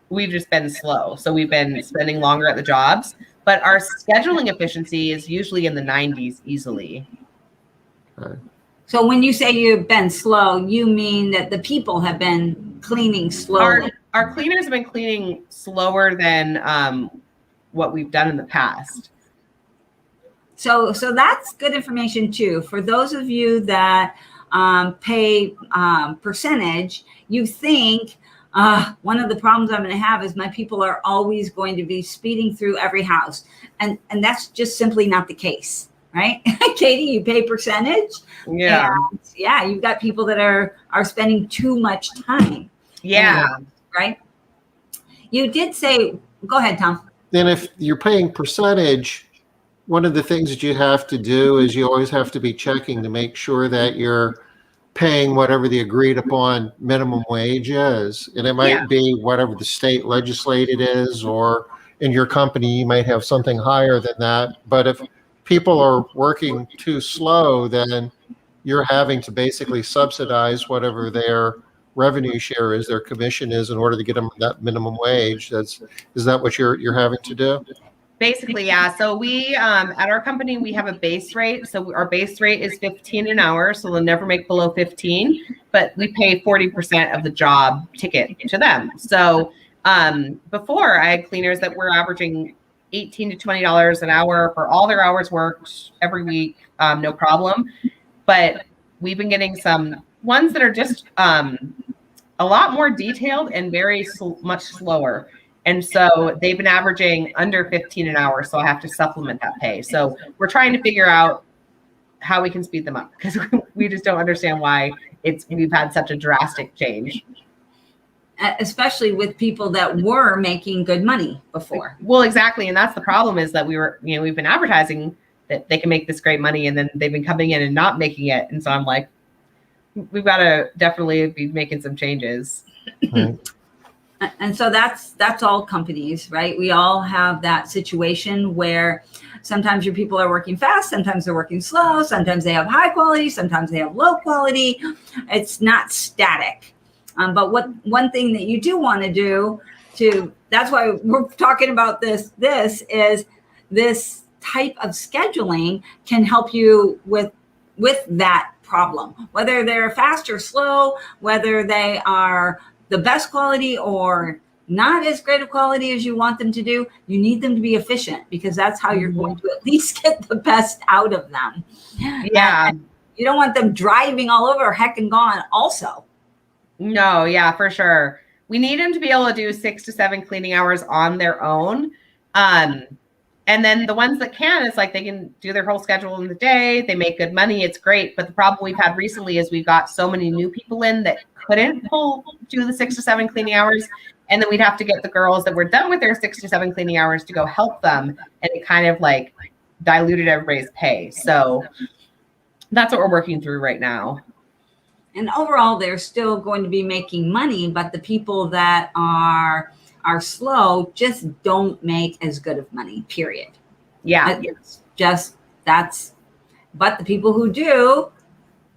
we've just been slow. So we've been spending longer at the jobs, but our scheduling efficiency is usually in the 90s easily. Okay. So when you say you've been slow, you mean that the people have been cleaning slowly. Our cleaners have been cleaning slower than what we've done in the past. So that's good information too. For those of you that pay percentage, you think one of the problems I'm going to have is my people are always going to be speeding through every house. And that's just simply not the case, right? Katie, you pay percentage. Yeah. And yeah, you've got people that are spending too much time. Yeah. Right. You did say, go ahead, Tom. Then if you're paying percentage, one of the things that you have to do is you always have to be checking to make sure that you're paying whatever the agreed upon minimum wage is. And it might be whatever the state legislated is, or in your company, you might have something higher than that. But if people are working too slow, then you're having to basically subsidize whatever their revenue share is, their commission is, in order to get them that minimum wage. Is that what you're having to do? Basically, yeah. So we, at our company, we have a base rate. So our base rate is 15 an hour. So they'll never make below 15, but we pay 40% of the job ticket to them. So before I had cleaners that were averaging $18 to $20 an hour for all their hours worked every week. No problem. But we've been getting some ones that are just a lot more detailed and very much slower. And so they've been averaging under 15 an hour. So I have to supplement that pay. So we're trying to figure out how we can speed them up, because we just don't understand why we've had such a drastic change. Especially with people that were making good money before. Well, exactly. And that's the problem, is that we've been advertising that they can make this great money, and then they've been coming in and not making it. And so I'm like, we've got to definitely be making some changes. Right. And so that's all companies, right? We all have that situation where sometimes your people are working fast, sometimes they're working slow, sometimes they have high quality, sometimes they have low quality. It's not static. But one thing that you do want to do that's why we're talking about this is this type of scheduling can help you with that problem, whether they're fast or slow, whether they are the best quality or not as great of quality as you want them to do. You need them to be efficient, because that's how you're going to at least get the best out of them. Yeah. And you don't want them driving all over heck and gone also. No, yeah, for sure. We need them to be able to do 6 to 7 cleaning hours on their own. And then the ones that can, it's like they can do their whole schedule in the day. They make good money. It's great. But the problem we've had recently is we've got so many new people in that couldn't do the 6 to 7 cleaning hours. And then we'd have to get the girls that were done with their 6 to 7 cleaning hours to go help them. And it kind of like diluted everybody's pay. So that's what we're working through right now. And overall, they're still going to be making money, but the people that are slow just don't make as good of money, period. Yeah. It's just but the people who do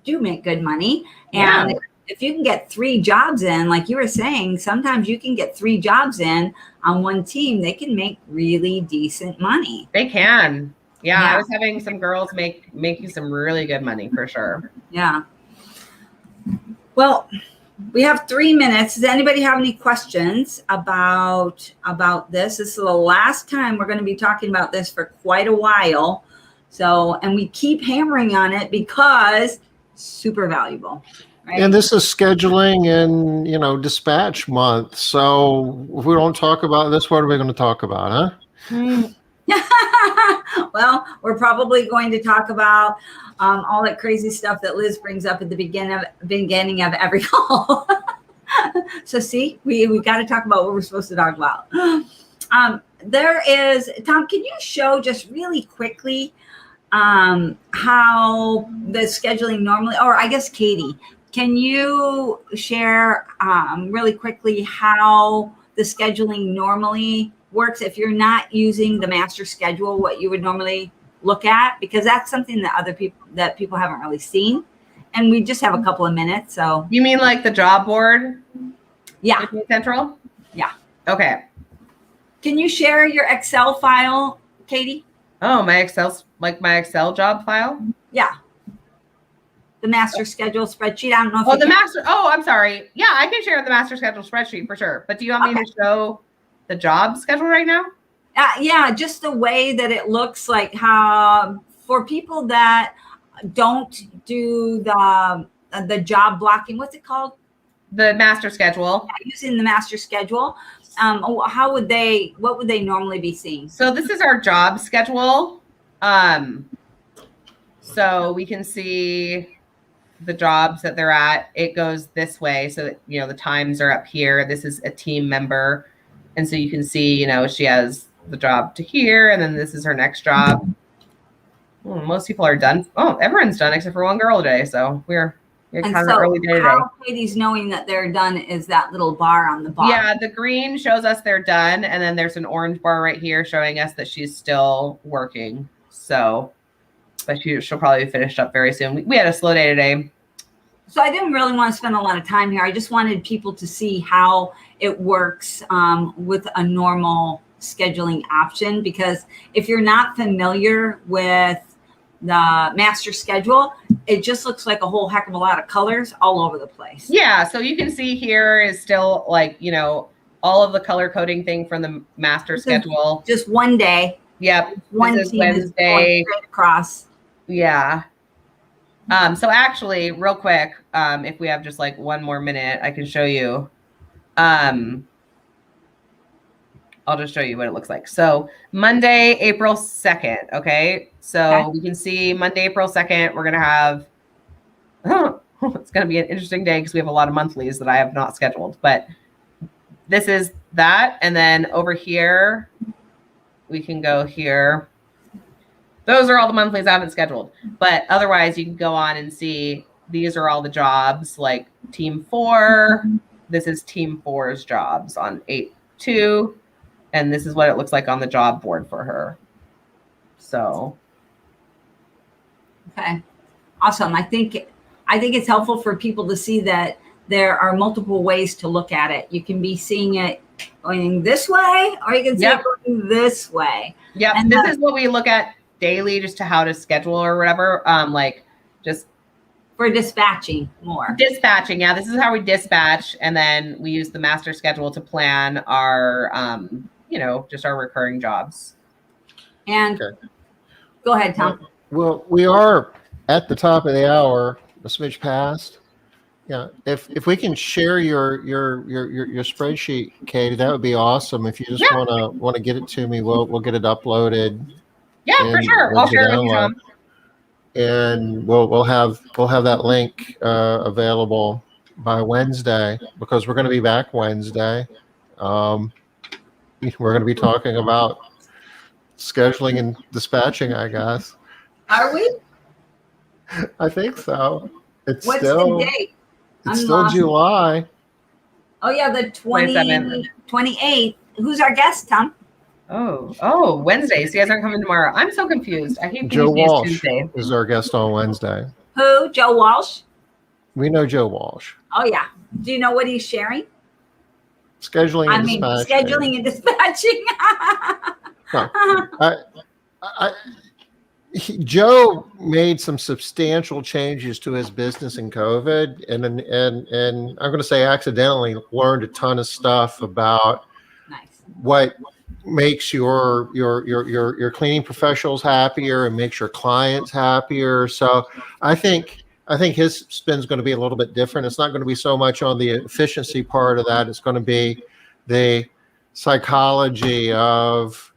make good money. And if you can get 3 jobs in, like you were saying, sometimes you can get 3 jobs in on one team, they can make really decent money. They can. Yeah. I was having some girls making some really good money for sure. Yeah. Well, we have 3 minutes. Does anybody have any questions about this? This is the last time we're going to be talking about this for quite a while. So, and we keep hammering on it because super valuable. Right? And this is scheduling and, dispatch month. So if we don't talk about this, what are we going to talk about, huh? Well, we're probably going to talk about all that crazy stuff that Liz brings up at the beginning of every call. So see, we got to talk about what we're supposed to talk about. There is, Tom, can you show just really quickly how the scheduling normally, or I guess Katie, can you share really quickly how the scheduling normally works if you're not using the master schedule, what you would normally look at, because that's something that people haven't really seen, and we just have a couple of minutes. So you mean like the job board? Yeah. Central? Yeah. Okay. Can you share your Excel file, Katie? Oh, my Excel job file? Yeah. The master schedule spreadsheet. I don't know if I'm sorry. Yeah, I can share the master schedule spreadsheet for sure. But do you want me to show the job schedule right now? Yeah, just the way that it looks like, how for people that don't do the job blocking, what's it called? The master schedule. Yeah, using the master schedule. What would they normally be seeing? So this is our job schedule. So we can see the jobs that they're at. It goes this way. So that, the times are up here. This is a team member. And so you can see, she has the job to here, and then this is her next job. Most people are done. Oh, everyone's done except for one girl today. So we're kind of early day today. How Katie's knowing that they're done is that little bar on the bottom. Yeah, the green shows us they're done, and then there's an orange bar right here showing us that she's still working. So, but she'll probably be finished up very soon. We had a slow day today. So I didn't really want to spend a lot of time here. I just wanted people to see how it works with a normal scheduling option, because if you're not familiar with the master schedule, it just looks like a whole heck of a lot of colors all over the place. Yeah, so you can see here is still like, all of the color coding thing from the master schedule. Just one day. Yep. One this is team Wednesday. is going straight across. Yeah. So actually, real quick, if we have just like one more minute, I can show you. I'll just show you what it looks like. So Monday, April 2nd. Okay. So we can see Monday, April 2nd, we're going to have, it's going to be an interesting day because we have a lot of monthlies that I have not scheduled, but this is that. And then over here, we can go here. Those are all the monthlies I haven't scheduled, but otherwise you can go on and see these are all the jobs, like team 4. this is Team 4's jobs on 8/2, and this is what it looks like on the job board for her. So, okay, awesome. I think it's helpful for people to see that there are multiple ways to look at it. You can be seeing it going this way, or you can see it going this way. Yeah, and this is what we look at daily, just to how to schedule or whatever. Like just for dispatching more. Dispatching, yeah. This is how we dispatch, and then we use the master schedule to plan our, just our recurring jobs. And go ahead, Tom. Well, we are at the top of the hour, a smidge past. Yeah, if we can share your spreadsheet, Katie, that would be awesome. If you just want to get it to me, we'll get it uploaded. Yeah, for sure. I'll share it with you, Tom. And we'll have that link available by Wednesday, because we're going to be back Wednesday. We're going to be talking about scheduling and dispatching, I guess. Are we? I think so. What's the date? It's still July. Oh yeah, the 28th. Who's our guest, Tom? Oh, Wednesday. So you guys aren't coming tomorrow. I'm so confused. I hate Joe Walsh Tuesday. is our guest on Wednesday. Who? Joe Walsh? We know Joe Walsh. Oh yeah. Do you know what he's sharing? Scheduling and dispatching. Scheduling and dispatching. Joe made some substantial changes to his business in COVID, and I'm going to say accidentally learned a ton of stuff about what makes your cleaning professionals happier and makes your clients happier. So I think his spin's going to be a little bit different. It's not going to be so much on the efficiency part of that. It's going to be the psychology of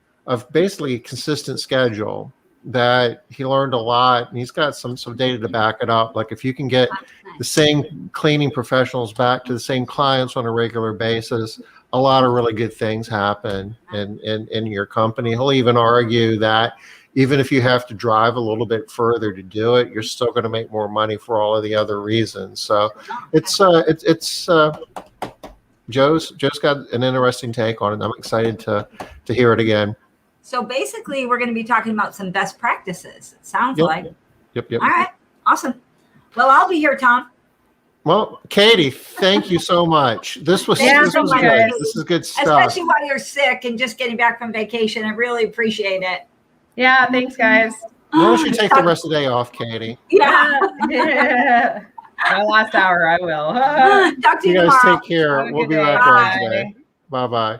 basically a consistent schedule. That he learned a lot, and he's got some data to back it up. Like if you can get the same cleaning professionals back to the same clients on a regular basis, a lot of really good things happen in your company. He'll even argue that even if you have to drive a little bit further to do it, you're still going to make more money for all of the other reasons. So Joe's got an interesting take on it. I'm excited to hear it again. So basically, we're going to be talking about some best practices. It sounds like. Yep. All right. Awesome. Well, I'll be here, Tom. Well, Katie, thank you so much. This was good. This is good stuff. Especially while you're sick and just getting back from vacation. I really appreciate it. Yeah. Thanks, guys. Why don't you take the rest of the day off, Katie? Yeah. My last hour, I will. Talk to you guys tomorrow. take care. We'll be back Wednesday. Bye-bye.